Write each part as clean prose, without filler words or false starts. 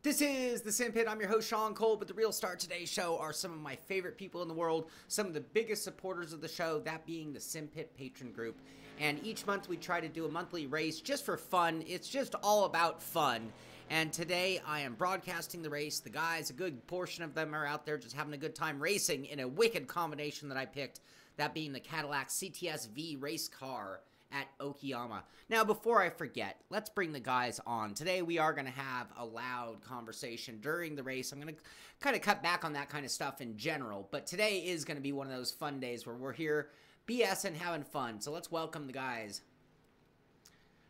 This is the Simpit. I'm your host, Shaun Cole, but the real star of today's show are some of my favorite people in the world, some of the biggest supporters of the show, that being the Simpit Patron Group. And each month we try to do a monthly race just for fun. It's just all about fun. And today I am broadcasting the race. The guys, a good portion of them are out there just having a good time racing in a wicked combination that I picked, that being the Cadillac CTS-V race car at Okayama. Now, before I forget, let's bring the guys on. Today, we are going to have a loud conversation during the race. I'm going to kind of cut back on that kind of stuff in general, but today is going to be one of those fun days where we're here BSing, having fun. So let's welcome the guys.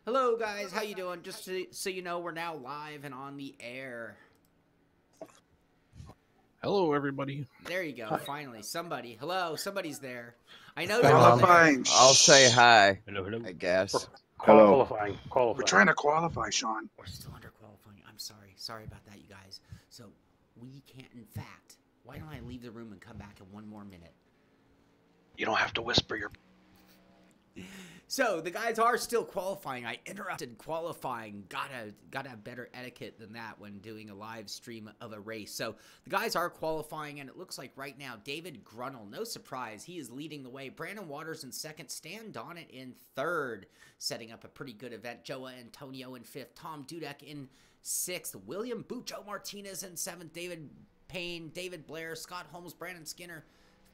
Hello, guys. How you doing? Just so you know, we're now live and on the air. Hello, everybody. There you go. Finally, somebody. Hello, somebody's there. I know you're qualifying. I'll say hi. Hello, hello. I guess. Hello. Qualifying. We're trying to qualify, Shaun. We're still under qualifying. I'm sorry. Sorry about that, you guys. So we can't, in fact, why don't I leave the room and come back in one more minute? You don't have to whisper your... So the guys are still qualifying. I interrupted qualifying. Gotta have better etiquette than that when doing a live stream of a race. So the guys are qualifying, and it looks like right now David Grunnell, no surprise, he is leading the way. Brandon Waters in second, Stan Donnet in third, setting up a pretty good event. Joe Antonio in fifth, Tom Dudek in sixth, William Bucho Martinez in seventh, David Payne, David Blair, Scott Holmes, Brandon Skinner,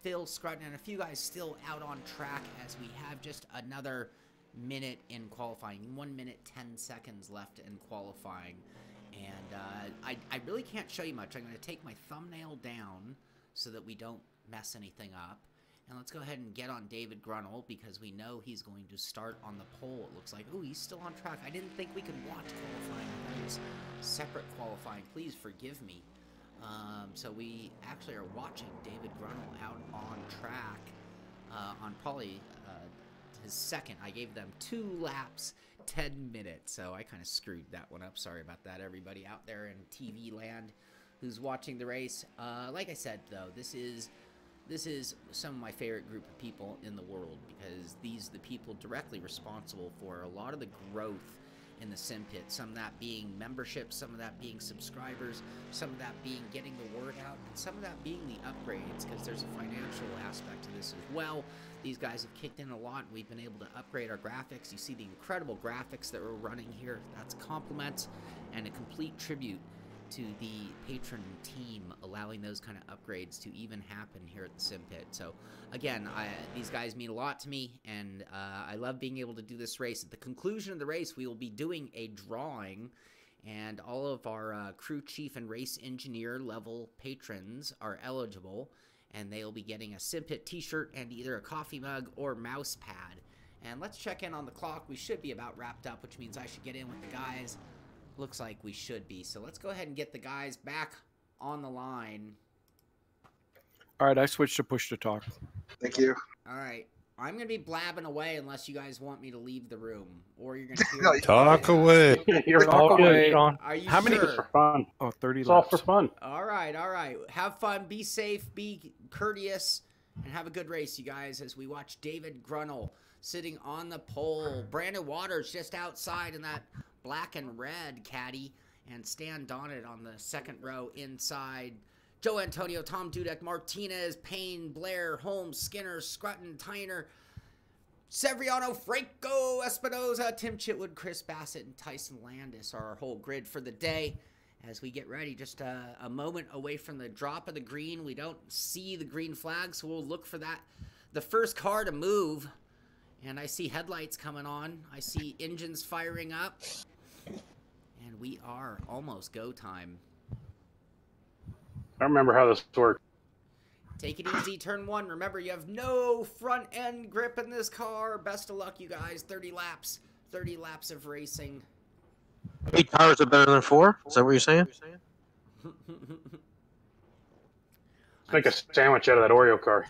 Phil Scrutton, and a few guys still out on track as we have just another minute in qualifying. 1 minute, 10 seconds left in qualifying. And I really can't show you much. I'm going to take my thumbnail down so that we don't mess anything up. And let's go ahead and get on David Grunnell because we know he's going to start on the pole. It looks like, oh, he's still on track. I didn't think we could watch qualifying. That was separate qualifying. Please forgive me. So we actually are watching David Grunnell out on track on probably his second. I gave them 2 laps, 10 minutes, so I kind of screwed that one up. Sorry about that, everybody out there in TV land who's watching the race. Like I said, though, this is some of my favorite group of people in the world because these are the people directly responsible for a lot of the growth in the Simpit, some of that being membership, some of that being subscribers, some of that being getting the word out, and some of that being the upgrades, because there's a financial aspect to this as well. These guys have kicked in a lot, and we've been able to upgrade our graphics. You see the incredible graphics that we're running here. That's compliments and a complete tribute to the patron team, allowing those kind of upgrades to even happen here at the Simpit. So again, these guys mean a lot to me, and I love being able to do this race. At the conclusion of the race, we will be doing a drawing, and all of our crew chief and race engineer level patrons are eligible, and they'll be getting a Simpit t-shirt and either a coffee mug or mouse pad. And let's check in on the clock. We should be about wrapped up, which means I should get in with the guys. Looks like we should be. So let's go ahead and get the guys back on the line. All right, I switched to push to talk. Thank you. All right. I'm going to be blabbing away unless you guys want me to leave the room. Or you're going to hear... Talk away. You're all good, Shaun. Are you How sure? many for fun? Oh, 30 It's all laps. for fun. All right, all right. Have fun, be safe, be courteous, and have a good race, you guys, as we watch David Grunnell sitting on the pole. Brandon Waters just outside in that black and red caddy, and Stan Donnet on the second row inside. Joe Antonio, Tom Dudek, Martinez, Payne, Blair, Holmes, Skinner, Scrutton, Tyner, Severiano, Franco, Espinoza, Tim Chitwood, Chris Bassett, and Tyson Landis are our whole grid for the day. As we get ready, just a moment away from the drop of the green. We don't see the green flag, so we'll look for that. The first car to move, and I see headlights coming on. I see engines firing up, and we are almost go time. I remember how this worked. Take it easy, turn 1. Remember, you have no front end grip in this car. Best of luck, you guys. 30 laps of racing. 8 tires are better than 4? Is that what you're saying? Let's make a sandwich out of that Oreo car.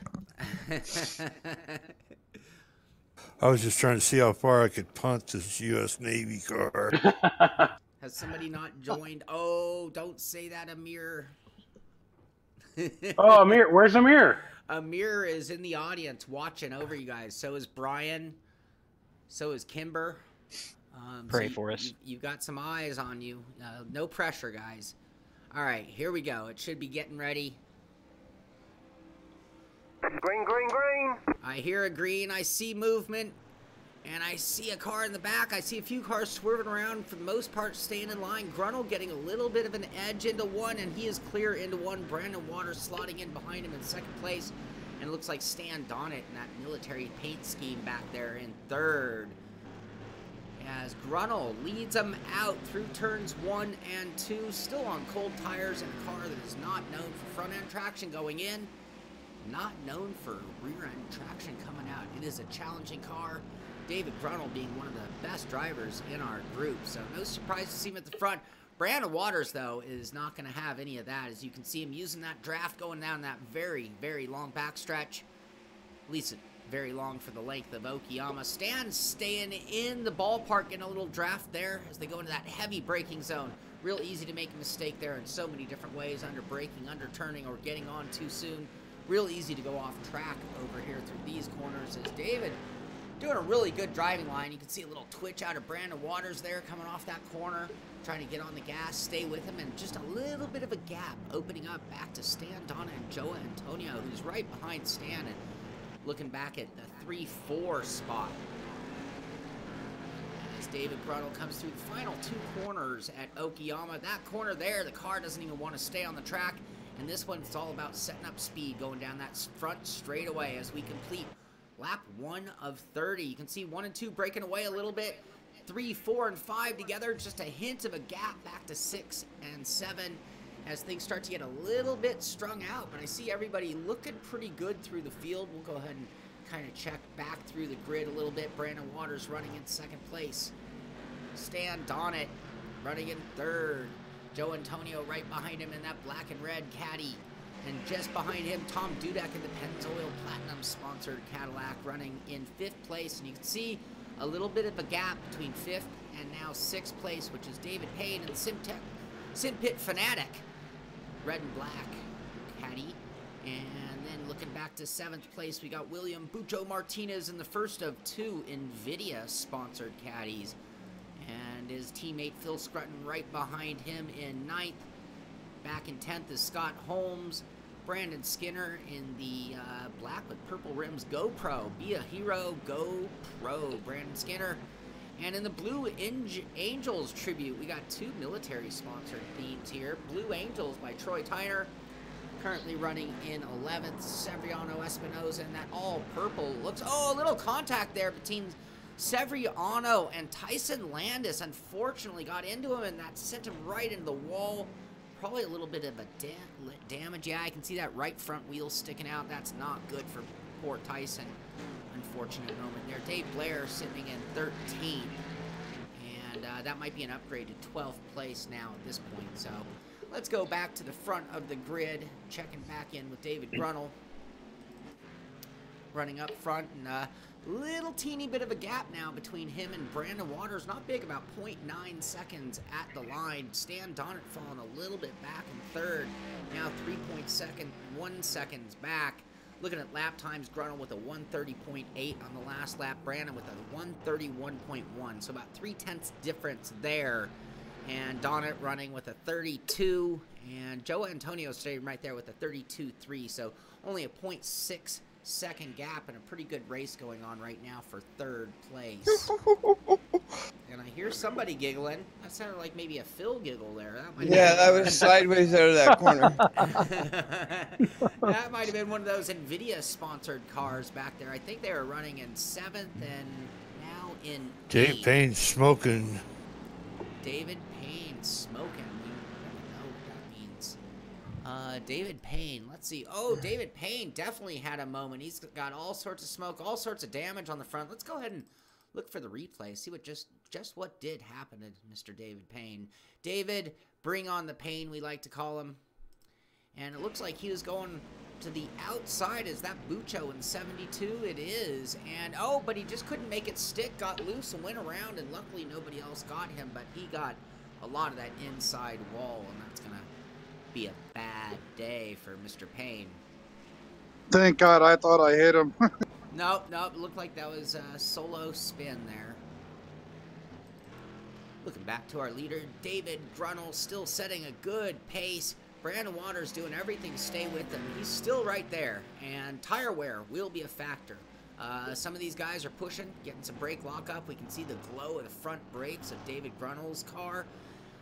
I was just trying to see how far I could punt this U.S. Navy car. Has somebody not joined? Oh, don't say that, Amir. Oh, Amir, where's Amir? Amir is in the audience watching over you guys. So is Brian. So is Kimber. Pray for us. You got some eyes on you. No pressure, guys. All right, here we go. It should be getting ready. Green, green, green. I hear a green. I see movement. And I see a car in the back. I see a few cars swerving around, for the most part staying in line. Gruntle getting a little bit of an edge into one, and he is clear into one. Brandon Waters slotting in behind him in second place. And it looks like Stan Donnet in that military paint scheme back there in third. As Gruntle leads them out through turns 1 and 2, still on cold tires in a car that is not known for front-end traction going in, not known for rear-end traction coming out. It is a challenging car. David Gruntle being one of the best drivers in our group, so no surprise to see him at the front. Brandon Waters, though, is not going to have any of that. As you can see him using that draft going down that very, very long backstretch. At least very long for the length of Okayama. Stan staying in the ballpark, getting a little draft there as they go into that heavy braking zone. Real easy to make a mistake there in so many different ways, under braking, under turning, or getting on too soon. Real easy to go off track over here through these corners as David doing a really good driving line. You can see a little twitch out of Brandon Waters there coming off that corner, trying to get on the gas, stay with him, and just a little bit of a gap opening up back to Stan Donna and Joe Antonio, who's right behind Stan and looking back at the 3-4 spot. As David Gruntle comes through the final 2 corners at Okayama. That corner there, the car doesn't even want to stay on the track, and this one, it's all about setting up speed going down that front straightaway as we complete lap 1 of 30. You can see 1 and 2 breaking away a little bit. 3, 4, and 5 together. Just a hint of a gap back to 6 and 7 as things start to get a little bit strung out. But I see everybody looking pretty good through the field. We'll go ahead and kind of check back through the grid a little bit. Brandon Waters running in second place. Stan Donnet running in third. Joe Antonio right behind him in that black and red Caddy. And just behind him, Tom Dudek in the Pennzoil Platinum-sponsored Cadillac running in 5th place. And you can see a little bit of a gap between 5th and now 6th place, which is David Payne and Simpit Fanatic. Red and black Caddy. And then looking back to 7th place, we got William Bucho Martinez in the first of 2 NVIDIA-sponsored Caddies. And his teammate Phil Scrutton right behind him in 9th. Back in 10th is Scott Holmes. Brandon Skinner in the black with purple rims GoPro. Be a hero, GoPro. Brandon Skinner. And in the Blue Angels tribute, we got 2 military-sponsored themes here. Blue Angels by Troy Tyner. Currently running in 11th. Severiano Espinoza in that all-purple. Looks, oh, a little contact there between Severiano and Tyson Landis. Unfortunately got into him, and that sent him right into the wall. Probably a little bit of a damage. Yeah, I can see that right front wheel sticking out. That's not good for poor Tyson. Unfortunate moment there. Dave Blair sitting in 13th. And that might be an upgrade to 12th place now at this point. So let's go back to the front of the grid. Checking back in with David Gruntle. Running up front, and little teeny bit of a gap now between him and Brandon Waters. Not big, about 0.9 seconds at the line. Stan Donnet falling a little bit back in third. Now 3.1 seconds back. Looking at lap times, Gruntle with a 1:30.8 on the last lap. Brandon with a 1:31.1. So about 0.3 difference there. And Donnet running with a 32. And Joe Antonio staying right there with a 32.3. So only a 0.6 second gap, and a pretty good race going on right now for 3rd place. And I hear somebody giggling. That sounded like maybe a Phil giggle there. That was sideways out of that corner. That might have been one of those NVIDIA-sponsored cars back there. I think they were running in 7th and now in Dave 8th. Payne smoking. David Payne smoking. We don't know what that means. David Payne, let's see. Oh, David Payne definitely had a moment. He's got all sorts of smoke, all sorts of damage on the front. Let's go ahead and look for the replay, see what just what did happen to Mr. David Payne. David, bring on the pain, we like to call him. And it looks like he was going to the outside. Is that Bucho in 72? It is. And, oh, but he just couldn't make it stick, got loose and went around, and luckily nobody else got him, but he got a lot of that inside wall, and that's going to be a bad day for Mr. Payne. Thank God, I thought I hit him. Nope, it looked like that was a solo spin there. Looking back to our leader, David Grunnell, still setting a good pace. Brandon Waters doing everything to stay with him. He's still right there, and tire wear will be a factor. Some of these guys are pushing, getting some brake lockup. We can see the glow of the front brakes of David Grunnell's car.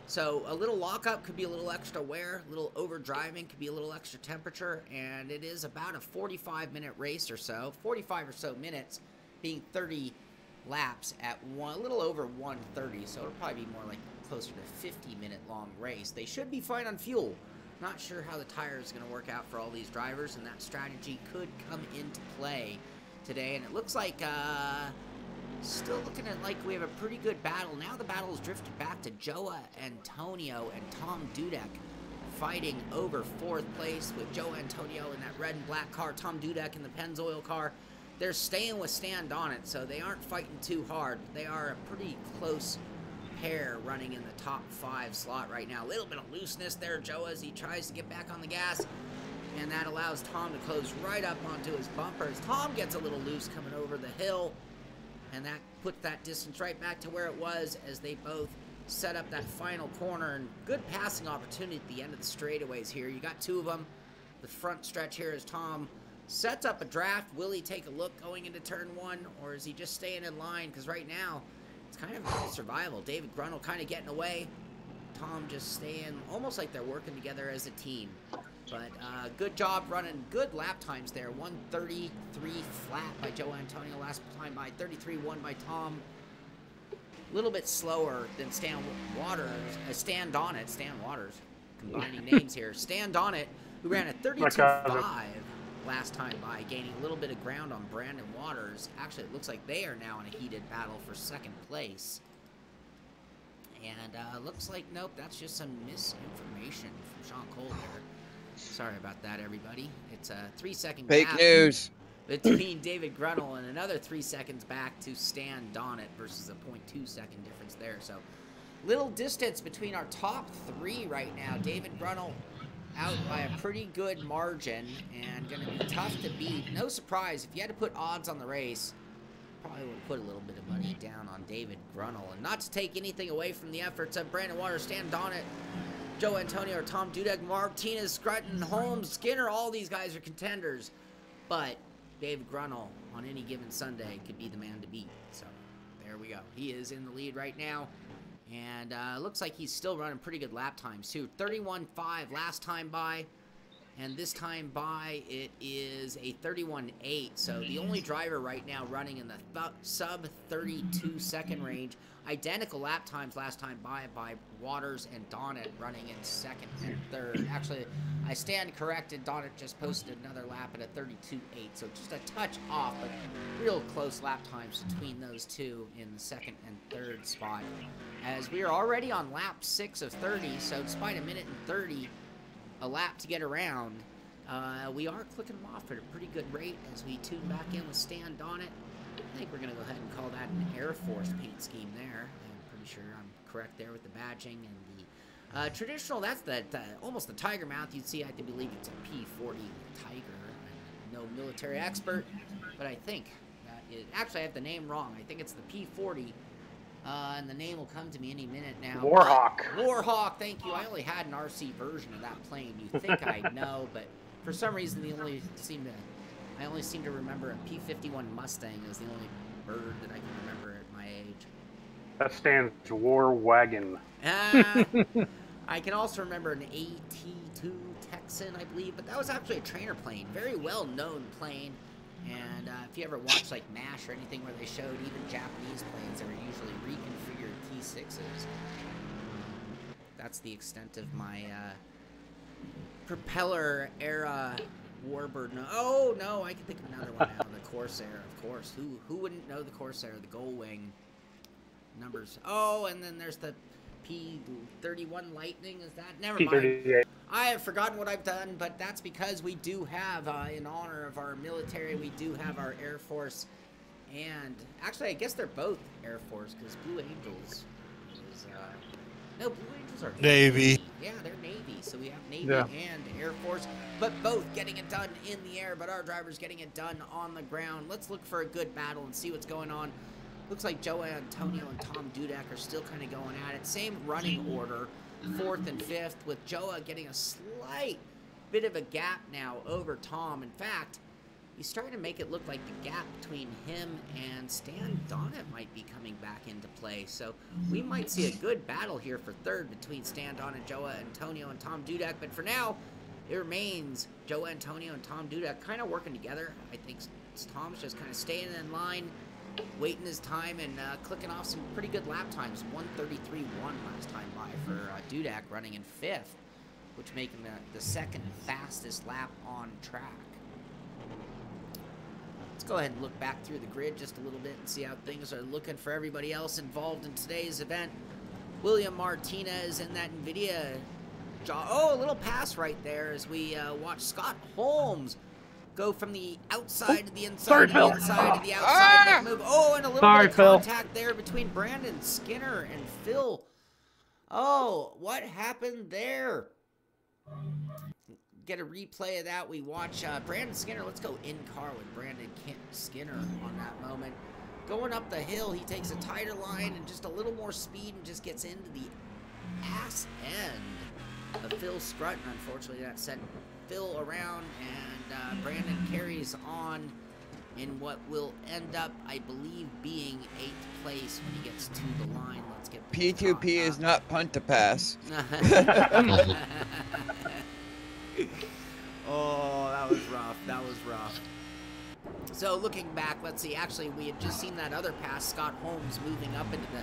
So a little lockup could be a little extra wear, a little overdriving could be a little extra temperature, and it is about a 45-minute race or so, 45 or so minutes, being 30 laps at a little over 130, so it'll probably be more like closer to 50-minute long race. They should be fine on fuel. Not sure how the tire is going to work out for all these drivers, and that strategy could come into play today. And it looks like still looking at like we have a pretty good battle. Now the battle has drifted back to Joe Antonio and Tom Dudek fighting over 4th place, with Joe Antonio in that red and black car, Tom Dudek in the Pennzoil car. They're staying with Stand On It, so they aren't fighting too hard. They are a pretty close pair running in the top 5 slot right now. A little bit of looseness there, Joe, as he tries to get back on the gas, and that allows Tom to close right up onto his bumper as Tom gets a little loose coming over the hill, and that puts that distance right back to where it was as they both set up that final corner. And good passing opportunity at the end of the straightaways here. You got 2 of them. The front stretch here is Tom sets up a draft. Will he take a look going into turn 1, or is he just staying in line? Because right now, it's kind of survival. David Grunnell kind of getting away. Tom just staying, almost like they're working together as a team. But good job running, good lap times there. 133 flat by Joe Antonio last time by 33.1 by Tom. A little bit slower than Stan Waters, Stand On It, Stan Waters, combining names here. Stand On It, who ran a 32.5 last time by, gaining a little bit of ground on Brandon Waters. Actually, it looks like they are now in a heated battle for 2nd place. And looks like, nope, that's just some misinformation from Sean Cole there. Sorry about that, everybody. It's a 3-second Fake gap news between David Grunnell and another 3 seconds back to Stand On It versus a 0.2 second difference there. So little distance between our top 3 right now. David Grunnell out by a pretty good margin and going to be tough to beat. No surprise, if you had to put odds on the race, probably would put a little bit of money down on David Grunnell. And not to take anything away from the efforts of Brandon Waters, Stand On It, Joe Antonio, or Tom Dudek, Martinez, Scrutton, Holmes, Skinner, all these guys are contenders. But David Grunnell on any given Sunday could be the man to beat. So there we go. He is in the lead right now. And looks like he's still running pretty good lap times too. 31.5 last time by. And this time by, it is a 31.8. So the only driver right now running in the sub 32 second range. Identical lap times last time by Waters and Donnet, running in 2nd and 3rd. Actually, I stand corrected. Donnet just posted another lap at a 32.8. So just a touch off, but real close lap times between those two in the 2nd and 3rd spot. As we are already on lap 6 of 30, so despite a minute and 30 a lap to get around, we are clicking them off at a pretty good rate as we tune back in with Stand On It. I think we're going to go ahead and call that an Air Force paint scheme there. I'm pretty sure I'm correct there with the badging and the traditional. That's almost the Tiger mount. You'd see, I believe it's a P40 Tiger. I'm no military expert, but I think that is, actually I have the name wrong. I think it's the P40. And the name will come to me any minute now. Warhawk. Warhawk, thank you. I only had an RC version of that plane. You think I'd know, but for some reason I only seem to remember a P-51 Mustang as the only bird that I can remember at my age. That stands for War Wagon. I can also remember an AT-2 Texan, I believe, but that was actually a trainer plane. Very well-known plane. And if you ever watch like MASH or anything where they showed even Japanese planes that were usually reconfigured T6s, that's the extent of my propeller era warbird. No, oh no, I can think of another one now. The Corsair, of course. Who wouldn't know the Corsair? The Gullwing numbers. Oh, and then there's the P-31 Lightning. Is that? Never mind. P-38. I have forgotten what I've done, but that's because we do have, in honor of our military, we do have our Air Force, and actually, I guess they're both Air Force, because Blue Angels is, no, Blue Angels are Navy. Yeah, they're Navy, so we have Navy and Air Force, but both getting it done in the air, but our drivers getting it done on the ground. Let's look for a good battle and see what's going on. Looks like Joe Antonio and Tom Dudek are still kind of going at it. Same running order, 4th and 5th, with Joa getting a slight bit of a gap now over Tom. In fact, he's starting to make it look like the gap between him and Stan Donnet might be coming back into play. So we might see a good battle here for 3rd between Stan Donnet, Joa Antonio, and Tom Dudek. But for now, it remains Joe Antonio and Tom Dudek kind of working together. I think Tom's just kind of staying in line, waiting his time, and clicking off some pretty good lap times. 1:33.1 last time by for Dudek, running in 5th, which make him the 2nd fastest lap on track. Let's go ahead and look back through the grid just a little bit and see how things are looking for everybody else involved in today's event. William Martinez in that NVIDIA. Oh, a little pass right there as we watch Scott Holmes go from the outside to the inside, to the inside, to the outside, make a move. Oh, and a little bit of contact there between Brandon Skinner and Phil. Oh, what happened there? Get a replay of that. We watch Brandon Skinner. Let's go in car with Brandon Skinner on that moment. Going up the hill, he takes a tighter line and just a little more speed and just gets into the ass end of Phil Scrutton. Unfortunately, that sent Phil around, and Brandon carries on in what will end up, I believe, being 8th place when he gets to the line. Let's get P2P is not punt to pass. Oh, that was rough. That was rough. So looking back, let's see. Actually, we had just seen that other pass, Scott Holmes moving up into the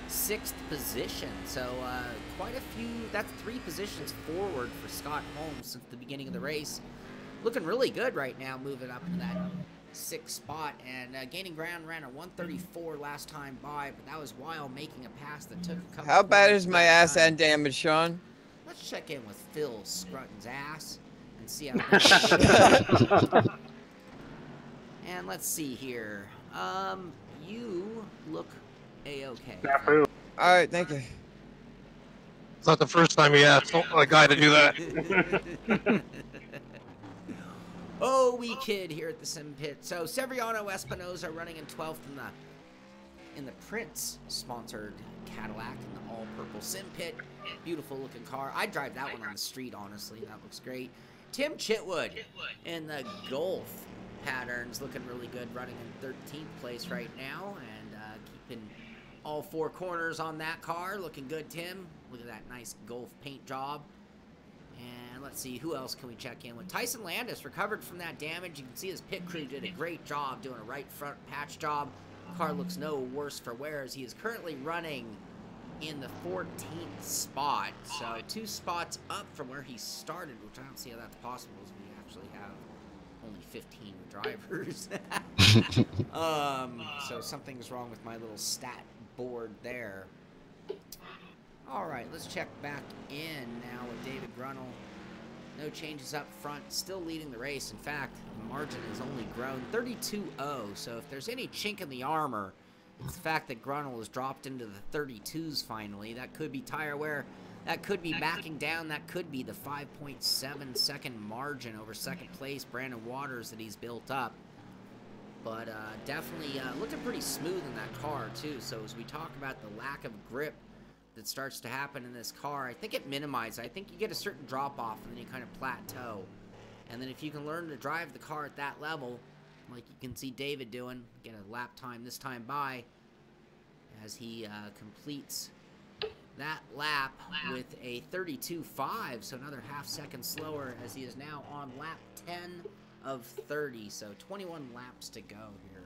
6th position. So quite a few, that's 3 positions forward for Scott Holmes since the beginning of the race. Looking really good right now, moving up into that 6th spot, and gaining ground, ran a 1:34 last time by, but that was while making a pass that took a couple. How bad is my ass end damage, Sean? Let's check in with Phil Scrutton's ass and see how. And let's see here. You look a-okay. All right, thank you. It's not the first time he asked a guy to do that. Oh, we kid here at the Simpit. So Severiano Espinosa running in 12th in the Prince-sponsored Cadillac in the all-purple Simpit. Beautiful looking car. I'd drive that one on the street, honestly. That looks great. Tim Chitwood in the Golf patterns, looking really good, running in 13th place right now, and keeping all 4 corners on that car. Looking good, Tim. Look at that nice Golf paint job. And let's see, who else can we check in with? Tyson Landis recovered from that damage. You can see his pit crew did a great job doing a right front patch job. Car looks no worse for wear as he is currently running in the 14th spot. So 2 spots up from where he started, which I don't see how that's possible as we actually have only 15 drivers. So something's wrong with my little stat board there. All right, let's check back in now with David Grunnell. No changes up front, still leading the race. In fact, the margin has only grown 32-0. So if there's any chink in the armor, it's the fact that Grunnell has dropped into the 32s finally. That could be tire wear. That could be backing down. That could be the 5.7 second margin over 2nd place Brandon Waters that he's built up. But definitely looking pretty smooth in that car too. So as we talk about the lack of grip that starts to happen in this car, I think it minimizes. I think you get a certain drop off and then you kind of plateau. And then if you can learn to drive the car at that level, like you can see David doing, get a lap time this time by as he completes that lap with a 32.5, so another ½ second slower as he is now on lap 10 of 30, so 21 laps to go here.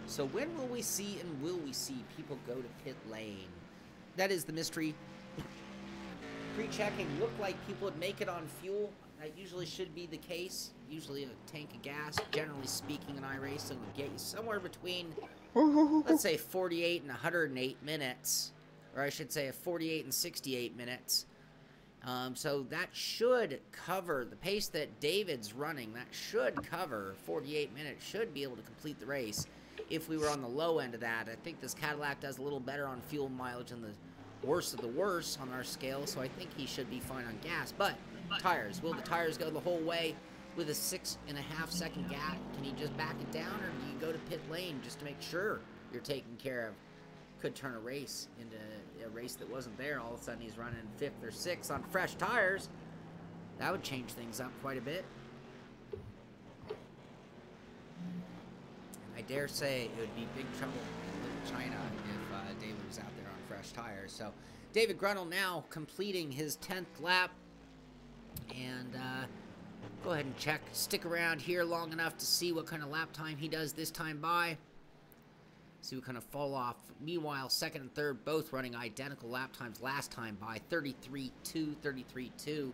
So when will we see and will we see people go to pit lane? That is the mystery. Pre-checking looked like people would make it on fuel. That usually should be the case. Usually a tank of gas, generally speaking, in iRacing would get you somewhere between, let's say, 48 and 108 minutes. Or I should say 48 and 68 minutes. So that should cover the pace that David's running. That should cover 48 minutes. Should be able to complete the race if we were on the low end of that. I think this Cadillac does a little better on fuel mileage than the worst of the worst on our scale. So I think he should be fine on gas. But tires. Will the tires go the whole way? with a 6.5 second gap. Can he just back it down, or do you go to pit lane just to make sure you're taken care of? Could turn a race into a race that wasn't there. All of a sudden he's running 5th or 6th on fresh tires. That would change things up quite a bit. I dare say it would be big trouble in China if David was out there on fresh tires. So David Grunnell now completing his 10th lap. And go ahead and check. Stick around here long enough to see what kind of lap time he does this time by. See what kind of fall off. Meanwhile, second and third both running identical lap times last time by 33.2, 33.2.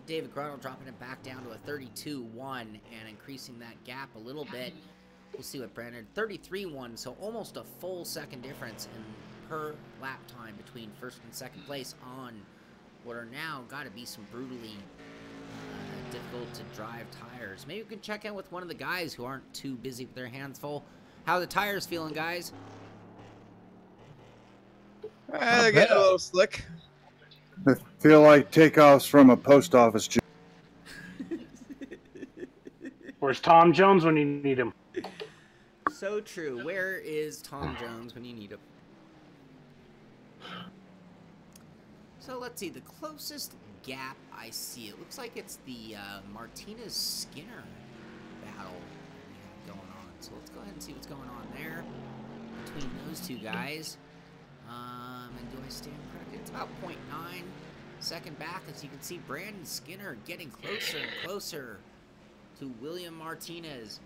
David Grunnell dropping it back down to a 32.1 and increasing that gap a little bit. We'll see what Brandon, 33.1, so almost a full second difference in per lap time between first and second place on what are now got to be some brutally difficult to drive tires. Maybe we can check in with one of the guys who aren't too busy with their hands full. How are the tires feeling, guys? They're getting a little slick. I feel like takeoffs from a post office. Where's Tom Jones when you need him? So true. Where is Tom Jones when you need him? So let's see. The closest gap I see, it looks like it's the Martinez-Skinner battle we have going on. So let's go ahead and see what's going on there between those two guys. And do I stand corrected? It's about 0.9 second back. As you can see, Brandon Skinner getting closer and closer to William Martinez.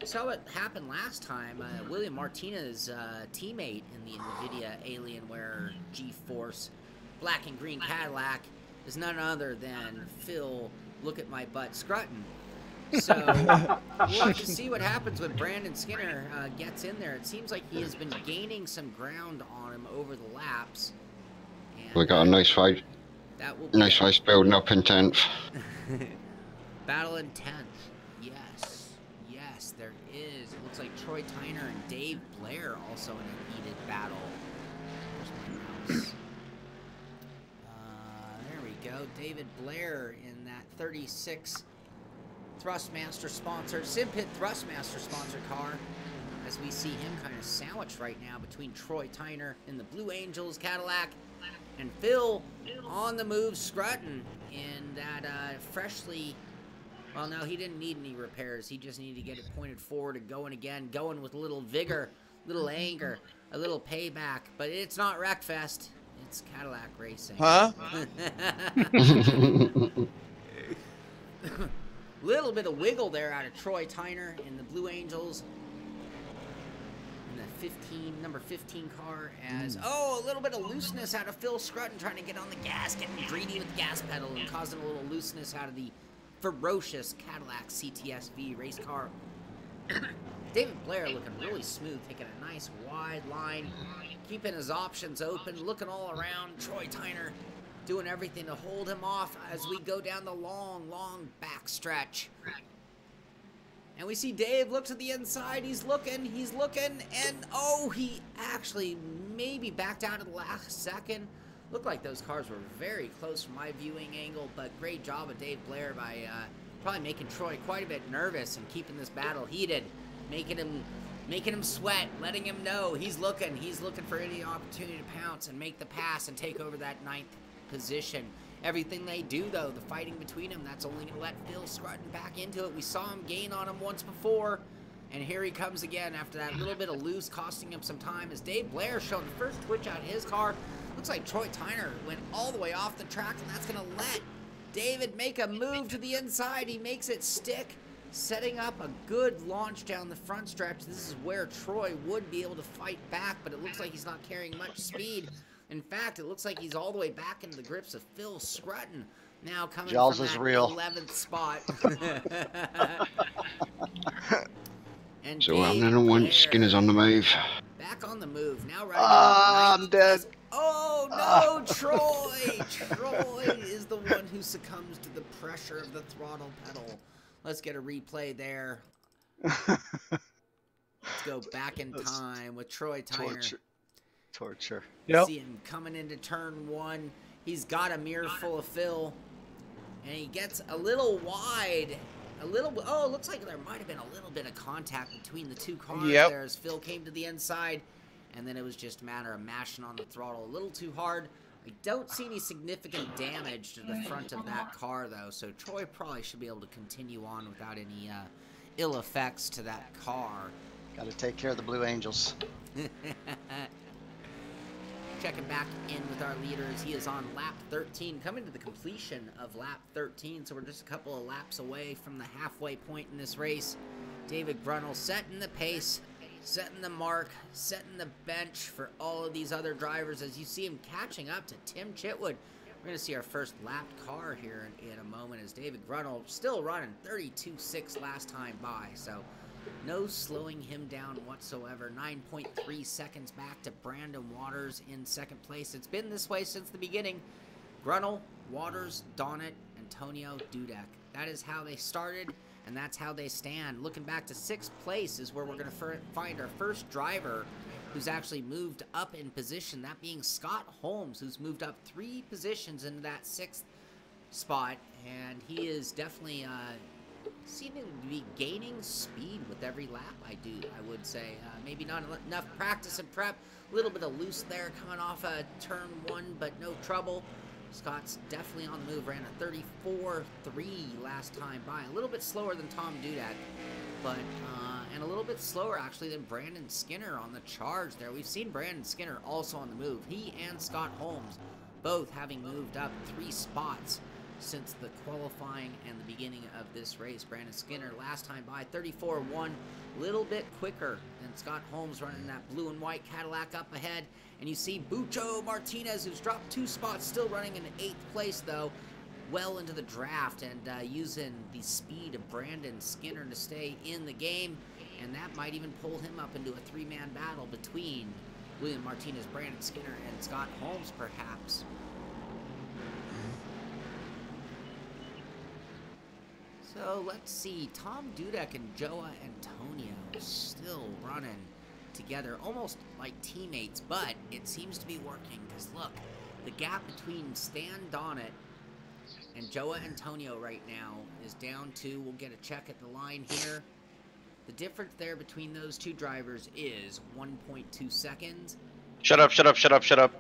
Saw what happened last time. William Martinez, teammate in the NVIDIA Alienware G-Force black and green Cadillac, is none other than Phil Look at My Butt Scrutton. So we'll have to see what happens when Brandon Skinner gets in there. It seems like he has been gaining some ground on him over the laps. And, we got a nice fight. That will be nice race building up in 10th. Battle in 10th. Yes. Yes, there is. It looks like Troy Tyner and Dave Blair also in a heated battle. Where's my mouse? There we go. David Blair in that 36 Thrustmaster sponsored, Simpit Thrustmaster sponsored car, as we see him kind of sandwiched right now between Troy Tyner in the Blue Angels Cadillac and Phil on the move Scrutton in that freshly, well, no, he didn't need any repairs. He just needed to get it pointed forward and going again, going with a little vigor, little anger, a little payback. But it's not Wreckfest. It's Cadillac Racing. Huh? Little bit of wiggle there out of Troy Tyner in the Blue Angels. In the number 15 car as, oh, a little bit of looseness out of Phil Scrutton trying to get on the gas, getting greedy with the gas pedal and causing a little looseness out of the ferocious Cadillac CTS-V race car. David Blair looking really smooth, taking a nice wide line, keeping his options open, looking all around. Troy Tyner doing everything to hold him off as we go down the long, long back stretch. And we see Dave look to the inside. He's looking, and oh, he actually maybe backed out at the last second. Looked like those cars were very close from my viewing angle, but great job of Dave Blair by probably making Troy quite a bit nervous and keeping this battle heated, making him sweat, letting him know he's looking for any opportunity to pounce and make the pass and take over that 9th position. Everything they do, though, the fighting between them, that's only going to let Phil Scrutton back into it. We saw him gain on him once before, and here he comes again after that little bit of loose, costing him some time as Dave Blair showed the first twitch out of his car. Looks like Troy Tyner went all the way off the track, and that's going to let David make a move to the inside. He makes it stick, setting up a good launch down the front stretch. This is where Troy would be able to fight back, but it looks like he's not carrying much speed. In fact, it looks like he's all the way back into the grips of Phil Scrutton. Now coming Jaws from is that real. 11th spot. And So I'm Dave gonna want Blair Skinner's on the move. back on the move. Now riding I'm dead. Oh no, Troy! Troy is the one who succumbs to the pressure of the throttle pedal. Let's get a replay there. Let's go back in time with Troy Tyner. Torture. Yep. See him coming into turn 1. He's got a mirror full of Phil. And he gets a little wide a little. Oh, it looks like there might have been a little bit of contact between the two cars Yep. there as Phil came to the inside, and then it was just a matter of mashing on the throttle a little too hard. I don't see any significant damage to the front of that car, though, so Troy probably should be able to continue on without any ill effects to that car. Got to take care of the Blue Angels. Checking back in with our leaders. He is on lap 13, coming to the completion of lap 13, so we're just a couple of laps away from the halfway point in this race. David Grunel setting the pace, setting the mark, setting the bench for all of these other drivers as you see him catching up to Tim Chitwood. We're going to see our first lapped car here in a moment as David Grunel still running 32.6 last time by, so no slowing him down whatsoever. 9.3 seconds back to Brandon Waters in second place. It's been this way since the beginning. Grunel, Waters, Donnet, Antonio, Dudek. That is how they started, and that's how they stand. Looking back to sixth place is where we're going to find our first driver who's actually moved up in position, that being Scott Holmes, who's moved up 3 positions into that 6th spot, and he is definitely seeming to be gaining speed with every lap. I would say maybe not enough practice and prep, a little bit of loose there coming off a turn 1, but no trouble. Scott's definitely on the move, ran a 34.3 last time by, a little bit slower than Tom Dudek, but and a little bit slower actually than Brandon Skinner on the charge there. We've seen Brandon Skinner also on the move. He and Scott Holmes both having moved up 3 spots since the qualifying and the beginning of this race. Brandon Skinner last time by 34.1, a little bit quicker than Scott Holmes running that blue and white Cadillac up ahead. And you see Bucho Martinez, who's dropped 2 spots, still running in 8th place though, well into the draft and using the speed of Brandon Skinner to stay in the game. And that might even pull him up into a 3-man battle between William Martinez, Brandon Skinner, and Scott Holmes perhaps. So let's see, Tom Dudek and Joa Antonio still running together, almost like teammates, but it seems to be working because look, the gap between Stan Donnet and Joa Antonio right now is down to, we'll get a check at the line here. The difference there between those 2 drivers is 1.2 seconds. Shut up, shut up, shut up, shut up.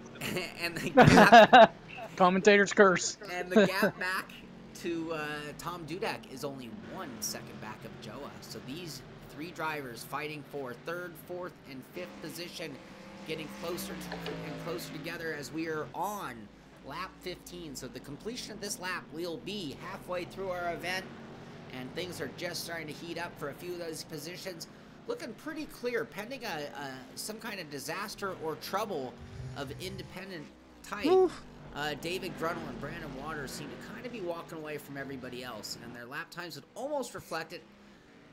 And the gap, Commentator's curse. and the gap back to Tom Dudek is only 1 second back of Joa. So these 3 drivers fighting for 3rd, 4th, and 5th position, getting closer and closer together as we are on lap 15. So the completion of this lap will be halfway through our event, and things are just starting to heat up for a few of those positions. Looking pretty clear, pending some kind of disaster or trouble of independent type. David Grunel and Brandon Waters seem to kind of be walking away from everybody else, and their lap times would almost reflect it.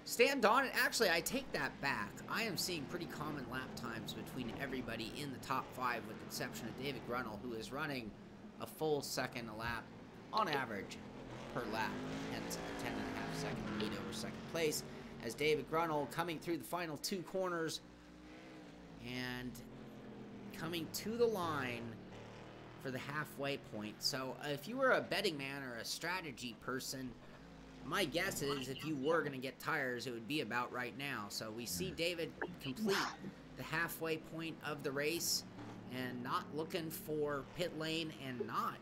Stan Donnet, actually, I take that back. I am seeing pretty common lap times between everybody in the top 5, with the exception of David Grunel, who is running a full second a lap on average per lap, hence a 10.5 second lead over second place, as David Grunel coming through the final 2 corners and coming to the line for the halfway point. So if you were a betting man or a strategy person, my guess is if you were going to get tires, it would be about right now. So we see David complete the halfway point of the race and not looking for pit lane and not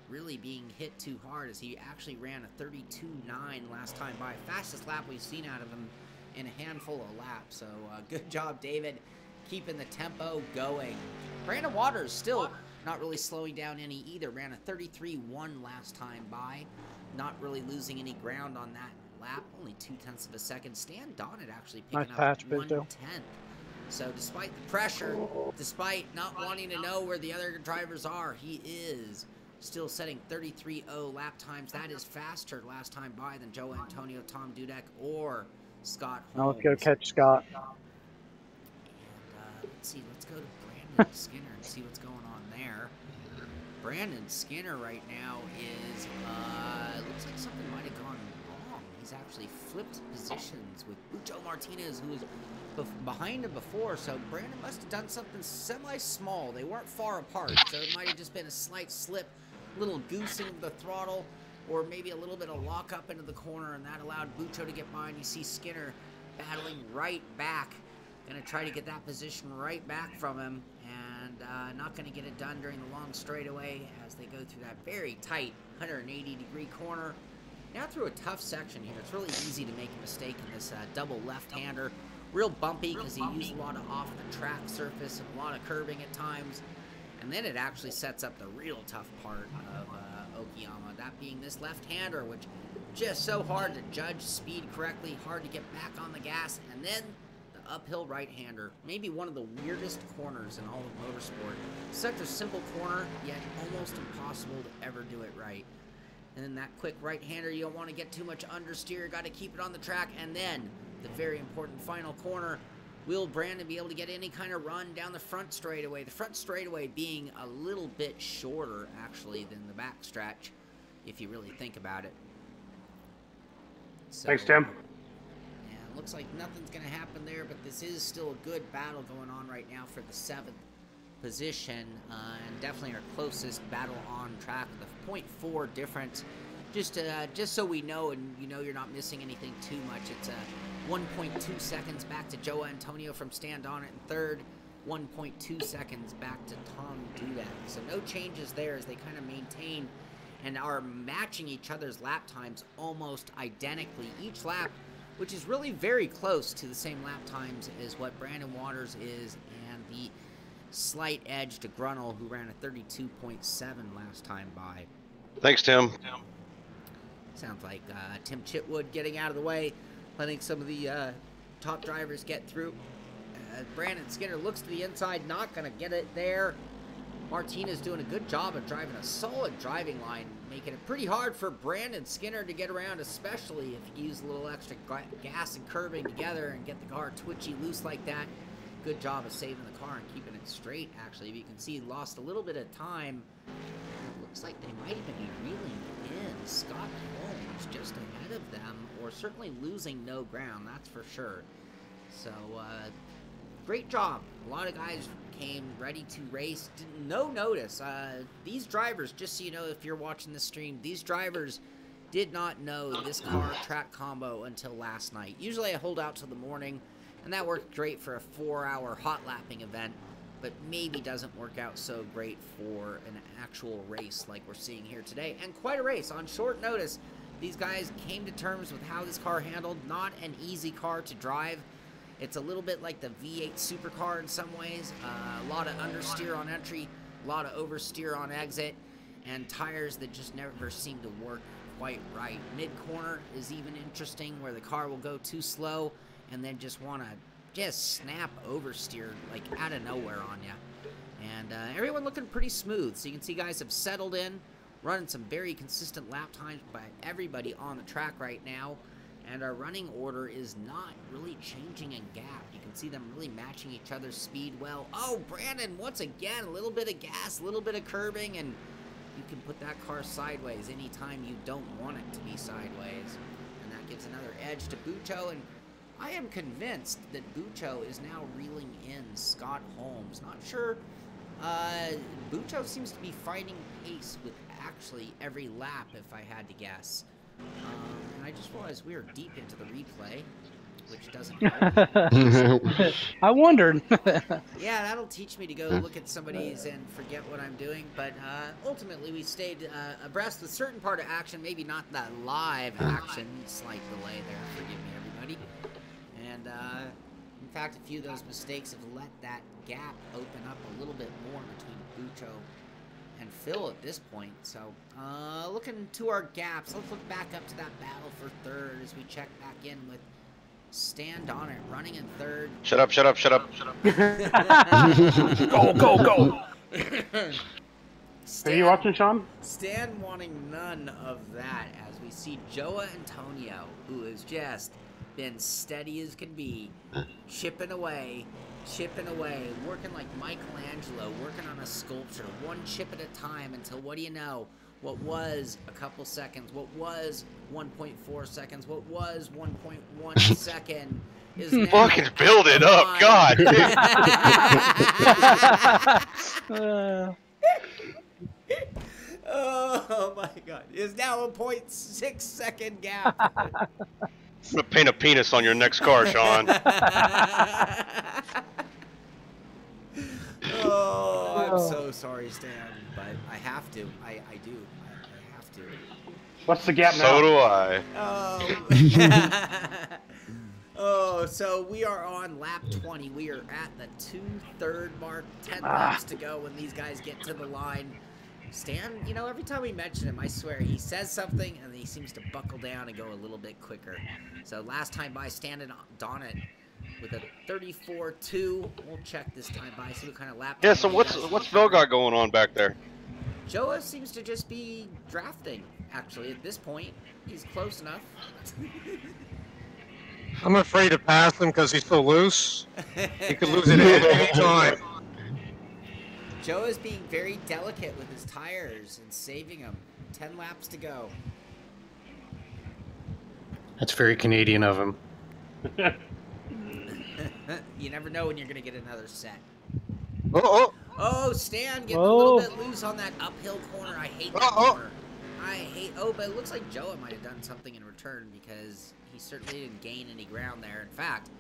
really being hit too hard, as he actually ran a 32.9 last time by. Fastest lap we've seen out of him in a handful of laps. So good job, David, keeping the tempo going. Brandon Waters still not really slowing down any either. Ran a 33.1 last time by. Not really losing any ground on that lap. Only 0.2 of a second. Stan Donnet actually picking Nice up patch, 1/10. So despite the pressure, despite not wanting to know where the other drivers are, he is still setting 33.0 lap times. That is faster last time by than Joe Antonio, Tom Dudek, or Scott Holmes. Now let's go catch Scott. And let's see, let's go to Brandon Skinner and see what's going on there. Brandon Skinner right now is, looks like something might have gone wrong. He's actually flipped positions with Bucho Martinez, who was behind him before, so Brandon must have done something semi-small. They weren't far apart, so it might have just been a slight slip, little goosing of the throttle, or maybe a little bit of lock up into the corner, and that allowed Bucho to get by. And you see Skinner battling right back. Going to try to get that position right back from him, and not going to get it done during the long straightaway as they go through that very tight 180-degree corner. Now through a tough section here. It's really easy to make a mistake in this double left-hander. Real bumpy because he used a lot of off-the-track surface and a lot of curbing at times. And then it actually sets up the real tough part of Okayama, that being this left-hander, which just so hard to judge speed correctly, hard to get back on the gas, and then the uphill right-hander. Maybe one of the weirdest corners in all of motorsport. Such a simple corner, yet almost impossible to ever do it right. And then that quick right-hander, you don't want to get too much understeer, got to keep it on the track, and then the very important final corner. Will Brandon be able to get any kind of run down the front straightaway? The front straightaway being a little bit shorter, actually, than the back stretch, if you really think about it. So, Thanks, Tim. yeah, looks like nothing's going to happen there, but this is still a good battle going on right now for the 7th position, and definitely our closest battle on track. The 0.4 difference, just so we know, and you know you're not missing anything too much. It's 1.2 seconds back to Joe Antonio from Stand On It in third, 1.2 seconds back to Tom Dudek. So no changes there as they kind of maintain and are matching each other's lap times almost identically each lap, which is really very close to the same lap times as what Brandon Waters is, and the slight edge to Grunnell, who ran a 32.7 last time by. Thanks, Tim. Sounds like Tim Chitwood getting out of the way, letting some of the top drivers get through. Brandon Skinner looks to the inside, not going to get it there. Martinez doing a good job of driving a solid driving line, making it pretty hard for Brandon Skinner to get around, especially if you use a little extra gas and curbing together and get the car twitchy loose like that. Good job of saving the car and keeping it straight, actually. You can see he lost a little bit of time. It looks like they might even be reeling in. Scott Holmes just ahead of them, or certainly losing no ground, that's for sure. So, great job. A lot of guys came ready to race. No notice. These drivers, just so you know if you're watching the stream, these drivers did not know this car track combo until last night. Usually I hold out till the morning, and that worked great for a 4-hour hot lapping event, but maybe doesn't work out so great for an actual race like we're seeing here today. And quite a race on short notice. These guys came to terms with how this car handled. Not an easy car to drive. It's a little bit like the V8 supercar in some ways. A lot of understeer on entry, a lot of oversteer on exit, and tires that just never seem to work quite right. Mid-corner is even interesting, where the car will go too slow and then just want to snap oversteer like out of nowhere on you. And everyone looking pretty smooth. So you can see guys have settled in, running some very consistent lap times by everybody on the track right now. And our running order is not really changing in gap. You can see them really matching each other's speed well. Oh, Brandon, once again, a little bit of gas, a little bit of curbing, and you can put that car sideways anytime you don't want it to be sideways. And that gives another edge to Bucho, and I am convinced that Bucho is now reeling in Scott Holmes. Not sure. Bucho seems to be fighting pace with actually every lap, if I had to guess. And I just realized we were deep into the replay, which doesn't help. I wondered. Yeah, that'll teach me to go look at somebody's and forget what I'm doing. But ultimately, we stayed abreast with certain part of action, maybe not that live action. Slight delay there, forgive me, everybody. And in fact, a few of those mistakes have let that gap open up a little bit more between Bucho and Phil at this point. So looking to our gaps, let's look back up to that battle for third as we check back in with Stand On It running in third. Shut up, shut up, shut up. Go, go, go. Are you watching, Sean? Stan wanting none of that as we see Joe Antonio, who has just been steady as can be, chipping away, working like Michelangelo, working on a sculpture, one chip at a time until, what do you know, what was a couple seconds, what was 1.4 seconds, what was 1.1 second is now Fucking build it up, God. Oh my God! Is now a 0.6 second gap. I'm gonna paint a penis on your next car, Sean. Oh, I'm so sorry, Stan, but I have to. I do. I have to. What's the gap now? So do I. Oh. Oh, so we are on lap 20. We are at the 2/3 mark. 10 laps to go when these guys get to the line. Stan, you know, every time we mention him, I swear, he says something and he seems to buckle down and go a little bit quicker. So last time by, Stan and Donnet with a 34.2. We'll check this time by, see what kind of lap. Yeah. So what's Phil got going on back there? Joa seems to just be drafting, actually, at this point. He's close enough. I'm afraid to pass him because he's so loose. He could lose it at any time. Joe is being very delicate with his tires and saving them. 10 laps to go. That's very Canadian of him. You never know when you're going to get another set. Oh, Stan getting a little bit loose on that uphill corner. I hate that corner. But it looks like Joe might have done something in return because he certainly didn't gain any ground there. In fact,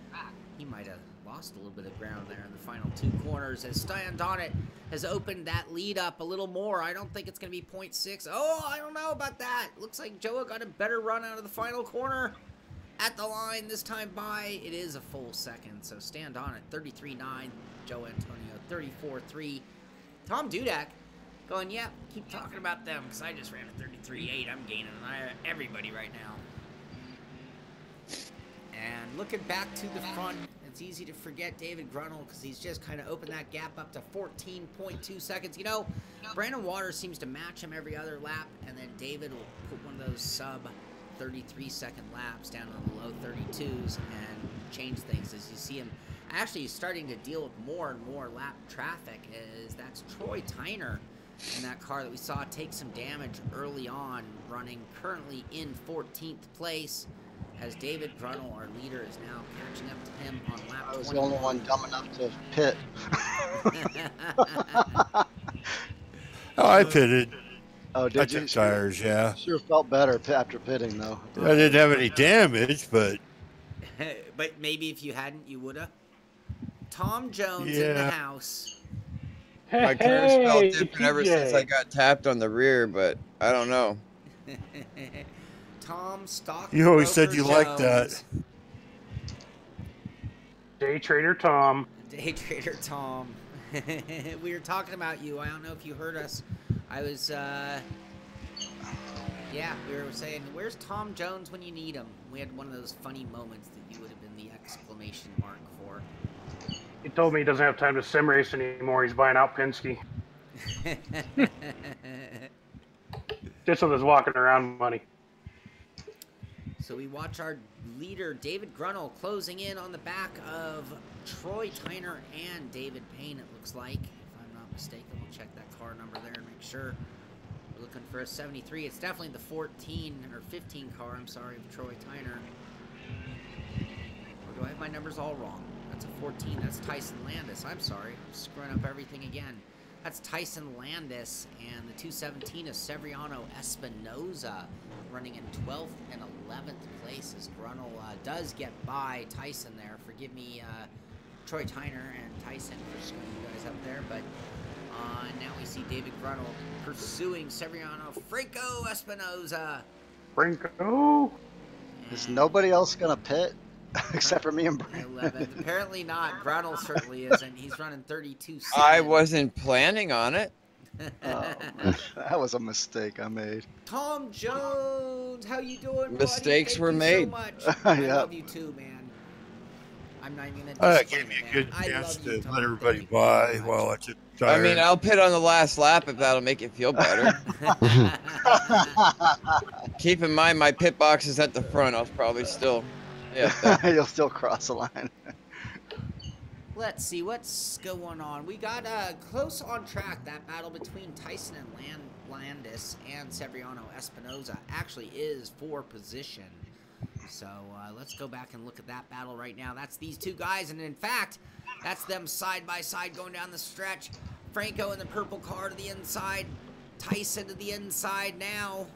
he might have lost a little bit of ground there in the final 2 corners as Stan Donnet has opened that lead up a little more. I don't think it's going to be 0.6. Oh, I don't know about that. Looks like Joe got a better run out of the final corner. At the line this time by, it is a full second. So Stan Donnet 33.9, Joe Antonio 34.3. Tom Dudek going, yeah, keep talking about them because I just ran a 33.8. I'm gaining on everybody right now. And looking back to the front, it's easy to forget David Grunel because he's just kind of opened that gap up to 14.2 seconds. You know, Brandon Waters seems to match him every other lap, and then David will put one of those sub 33-second laps down to the low 32s and change things as you see him actually starting to deal with more and more lap traffic. That's Troy Tyner in that car that we saw take some damage early on, running currently in 14th place. As David Grunel, our leader, is now catching up to him on lap 21. I was the only one dumb enough to pit. Oh, I pitted. Oh, I did you? took tires, yeah. Sure felt better after pitting, though. I didn't have any damage, but But maybe if you hadn't, you woulda. Tom Jones in the house. My car's felt different ever since I got tapped on the rear, but I don't know. Tom Stock. you always said you liked that. Day Trader Tom. Day Trader Tom. We were talking about you. I don't know if you heard us. I was, yeah, we were saying, where's Tom Jones when you need him? We had one of those funny moments that you would have been the exclamation mark for. He told me he doesn't have time to sim race anymore. He's buying out Penske. Just with his walking around money. So we watch our leader, David Grunel, closing in on the back of Troy Tyner and David Payne, it looks like. If I'm not mistaken, we'll check that car number there and make sure. We're looking for a 73. It's definitely the 14 or 15 car, I'm sorry, of Troy Tyner. Or do I have my numbers all wrong? That's a 14. That's Tyson Landis. I'm sorry. I'm screwing up everything again. That's Tyson Landis, and the 217 is Severiano Espinoza, running in 12th and 11th place as Grunel does get by Tyson there. Forgive me, Troy Tyner and Tyson for screwing you guys up there, but now we see David Grunel pursuing Severiano Franco Espinoza. Franco? Is nobody else going to pit except for me and Brian? 11th. Apparently not. Grunel certainly isn't. He's running 32.7. I wasn't planning on it. That was a mistake I made. Tom Jones, how you doing, buddy? Mistakes Thank were you made. So much. I Yep. love you too, man. I'm not even gonna. That disclaim gave me it, a man. good I chance love you, to Tom. let everybody Thank you by very much. while I took I tires. mean, I'll pit on the last lap if that'll make you feel better. Keep in mind, my pit box is at the front. I'll probably still, yeah. You'll still cross the line. Let's see what's going on. We got close on track. That battle between Tyson and Landis and Severiano Espinoza actually is for position. So let's go back and look at that battle right now. That's these two guys, and in fact, that's them side by side going down the stretch. Franco in the purple car to the inside. Tyson to the inside now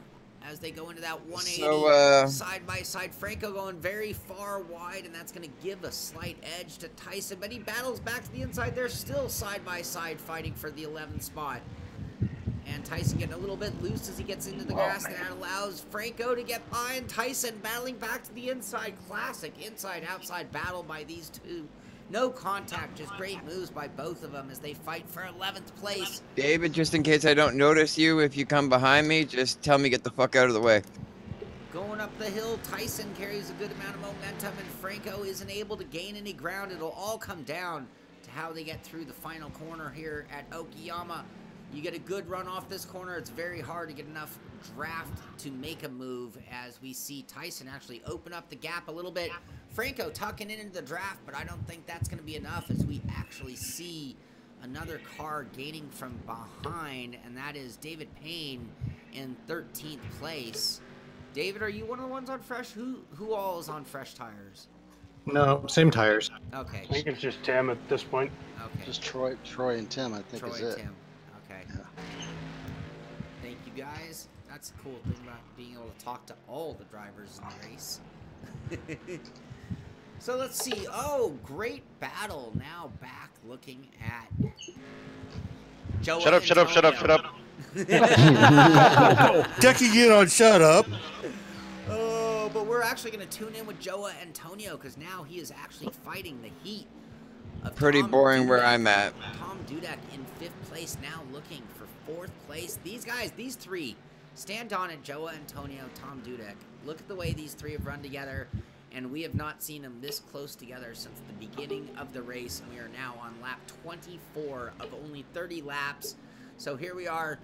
as they go into that 180 side by side. Franco going very far wide, and that's going to give a slight edge to Tyson, but he battles back to the inside. They're still side by side fighting for the 11th spot. And Tyson getting a little bit loose as he gets into the grass, and that allows Franco to get by, and Tyson battling back to the inside. Classic inside-outside battle by these two. No contact, just great moves by both of them as they fight for 11th place. David, just in case I don't notice you, if you come behind me, just tell me get the fuck out of the way. Going up the hill, Tyson carries a good amount of momentum, and Franco isn't able to gain any ground. It'll all come down to how they get through the final corner here at Okayama. You get a good run off this corner. It's very hard to get enough draft to make a move as we see Tyson actually open up the gap a little bit. Franco tucking in into the draft, but I don't think that's going to be enough as we actually see another car gaining from behind, and that is David Payne in 13th place. David, are you one of the ones on fresh? Who all is on fresh tires? No, same tires. Okay. I think it's just Tim at this point. Okay. Just Troy and Tim, I think is it. Troy and Tim. Okay. Yeah. Thank you guys. That's the cool thing about being able to talk to all the drivers in the race. So let's see. Oh, great battle. Now back looking at Joe. Shut up, shut up, shut up, shut up. Decking in on shut up. Oh, but we're actually going to tune in with Joa Antonio because now he is actually fighting the heat of Pretty Tom boring Dudek. where I'm at. Tom Dudek in 5th place now looking for 4th place. These guys, these three, stand on it. Joa Antonio, Tom Dudek. Look at the way these three have run together, and we have not seen them this close together since the beginning of the race. And we are now on lap 24 of only 30 laps. So here we are,